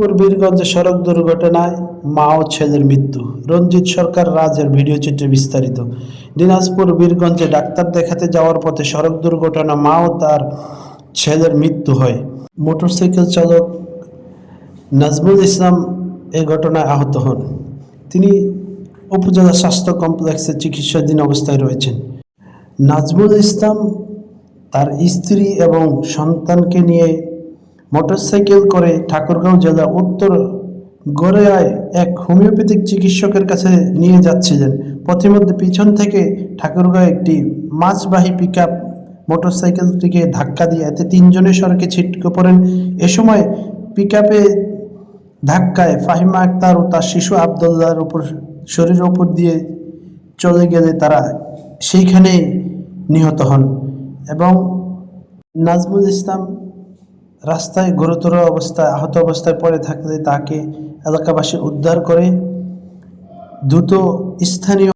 দিনাজপুর বীরগঞ্জে সড়ক দুর্ঘটনায় মা ও ছেলের মৃত্যু। রঞ্জিত সরকার রাজের ভিডিও চিত্রে বিস্তারিত। দিনাজপুর বীরগঞ্জে ডাক্তার দেখাতে যাওয়ার পথে সড়ক দুর্ঘটনা মা ও তার ছেলের মৃত্যু হয়। মোটরসাইকেল চালক নাজমুল ইসলাম এ ঘটনায় আহত হন। তিনি উপজেলা স্বাস্থ্য কমপ্লেক্সে চিকিৎসাধীন অবস্থায় রয়েছেন। নাজমুল ইসলাম তার স্ত্রী এবং সন্তানকে নিয়ে মোটরসাইকেল করে ঠাকুরগাঁও জেলা উত্তর গড়িয়ায় এক হোমিওপ্যাথিক চিকিৎসকের কাছে নিয়ে যাচ্ছিলেন। পথিমধ্যে পিছন থেকে ঠাকুরগাঁও একটি মাছবাহী পিকআপ মোটরসাইকেলটিকে ধাক্কা দিয়ে এতে তিনজনের সড়কে ছিটকে পড়েন। এ সময় পিকআপে ধাক্কায় ফাহিমা আক্তার ও তার শিশু আবদুল্লাহর উপর শরীরের উপর দিয়ে চলে গেলে তারা সেইখানেই নিহত হন এবং নাজমুল ইসলাম রাস্তায় গুরুতর অবস্থায় আহত অবস্থায় পড়ে থাকলে তাকে এলাকাবাসী উদ্ধার করে দ্রুত স্থানীয়